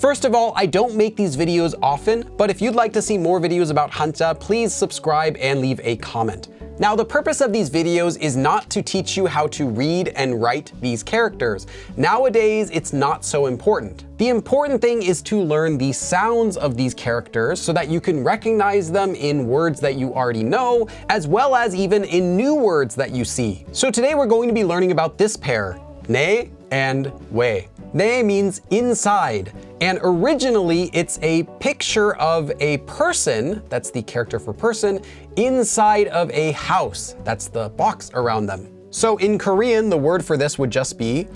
First of all, I don't make these videos often, but if you'd like to see more videos about Hanja, please subscribe and leave a comment. Now, the purpose of these videos is not to teach you how to read and write these characters. Nowadays, it's not so important. The important thing is to learn the sounds of these characters so that you can recognize them in words that you already know, as well as even in new words that you see. So today we're going to be learning about this pair, 내 and 왜. 내 means inside, and originally it's a picture of a person, that's the character for person, inside of a house, that's the box around them. So in Korean, the word for this would just be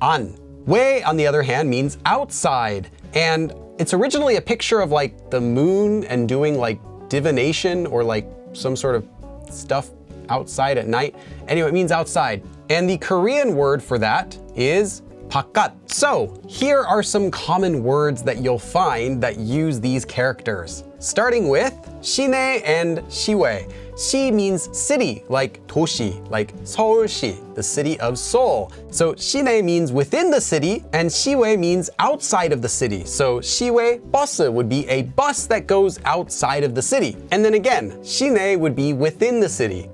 an. 왜, on the other hand, means outside, and it's originally a picture of like the moon and doing like divination or like some sort of stuff outside at night. Anyway, it means outside. And the Korean word for that is 바깥. So here are some common words that you'll find that use these characters. Starting with 시내 and 시외. 시 means city, like 도시, like 서울시, the city of Seoul. So 시내 means within the city, and 시외 means outside of the city. So 시외 버스 would be a bus that goes outside of the city. And then again, 시내 would be within the city.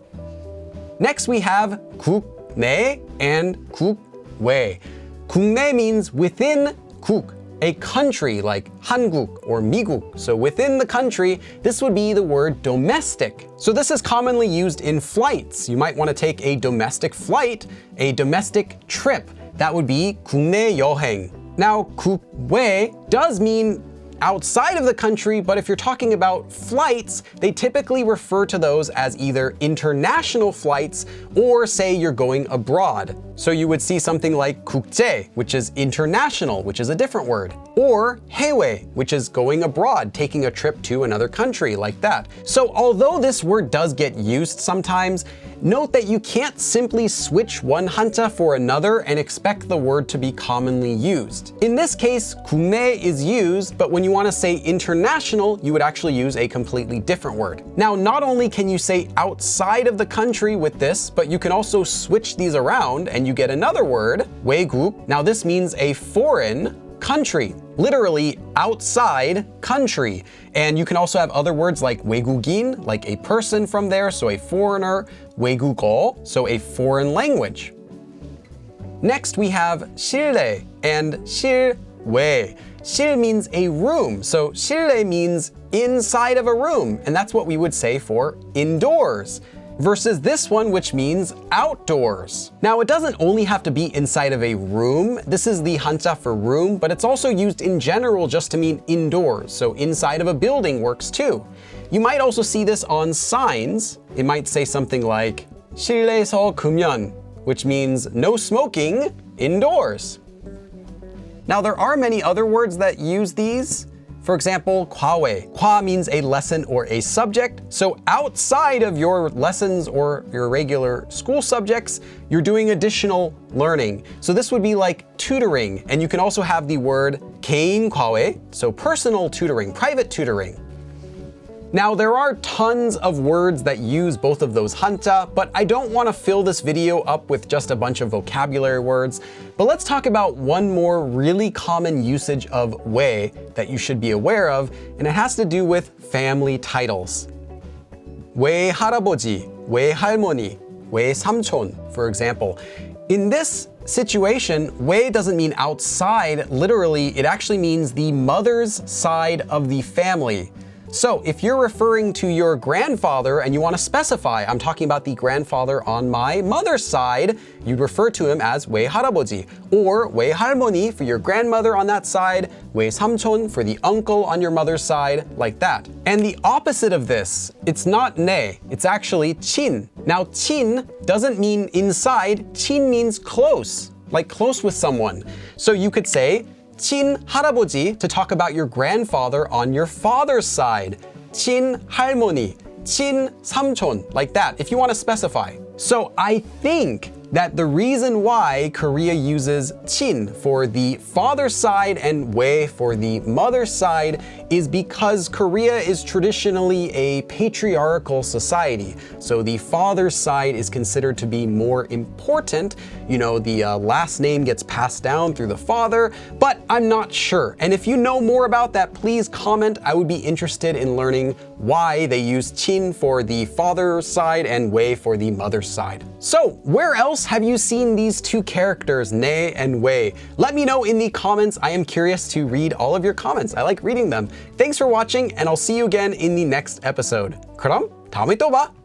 Next we have 국내 and 국외. 국내 means within 국, a country like 한국 or 미국. So within the country, this would be the word domestic. So this is commonly used in flights. You might want to take a domestic flight, a domestic trip. That would be 국내 여행. Now, 국외 does mean outside of the country, but if you're talking about flights, they typically refer to those as either international flights or say you're going abroad. So you would see something like 국제, which is international, which is a different word, or 해외, which is going abroad, taking a trip to another country, like that. So although this word does get used sometimes, note that you can't simply switch one hanja for another and expect the word to be commonly used. In this case, 국내 is used, but when you want to say international, you would actually use a completely different word. Now, not only can you say outside of the country with this, but you can also switch these around and you get another word, 외국. Now this means a foreign country, literally outside country. And you can also have other words like 외국인, like a person from there, so a foreigner, 외국어, so a foreign language. Next we have 실내 and 실외. 실 means a room, so 실내 means inside of a room, and that's what we would say for indoors. Versus this one, which means outdoors. Now, it doesn't only have to be inside of a room. This is the hanja for room, but it's also used in general just to mean indoors. So inside of a building works too. You might also see this on signs. It might say something like 실내에서 금연, which means no smoking indoors. Now, there are many other words that use these. For example, 과외. 과 means a lesson or a subject. So outside of your lessons or your regular school subjects, you're doing additional learning. So this would be like tutoring. And you can also have the word 개인 과외, so personal tutoring, private tutoring. Now, there are tons of words that use both of those hanja, but I don't want to fill this video up with just a bunch of vocabulary words. But let's talk about one more really common usage of 왜 that you should be aware of, and it has to do with family titles. 외할아버지, 외할머니, 외삼촌, for example. In this situation, 왜 doesn't mean outside, literally, it actually means the mother's side of the family. So if you're referring to your grandfather and you want to specify, I'm talking about the grandfather on my mother's side, you'd refer to him as 외할아버지, or 외할머니 for your grandmother on that side, 외삼촌 for the uncle on your mother's side, like that. And the opposite of this, it's not 내, it's actually 친. Now 친 doesn't mean inside, 친 means close, like close with someone. So you could say 친할아버지 to talk about your grandfather on your father's side. 친할머니, 친삼촌, like that, if you want to specify. So I think that the reason why Korea uses 친 for the father's side and 왜 for the mother's side is because Korea is traditionally a patriarchal society. So the father's side is considered to be more important, the last name gets passed down through the father, but I'm not sure. And if you know more about that, please comment. I would be interested in learning why they use Qin for the father's side and Wei for the mother's side. So where else have you seen these two characters, Ne and Wei? Let me know in the comments. I am curious to read all of your comments. I like reading them. Thanks for watching, and I'll see you again in the next episode. 그럼 다음에 또 봐!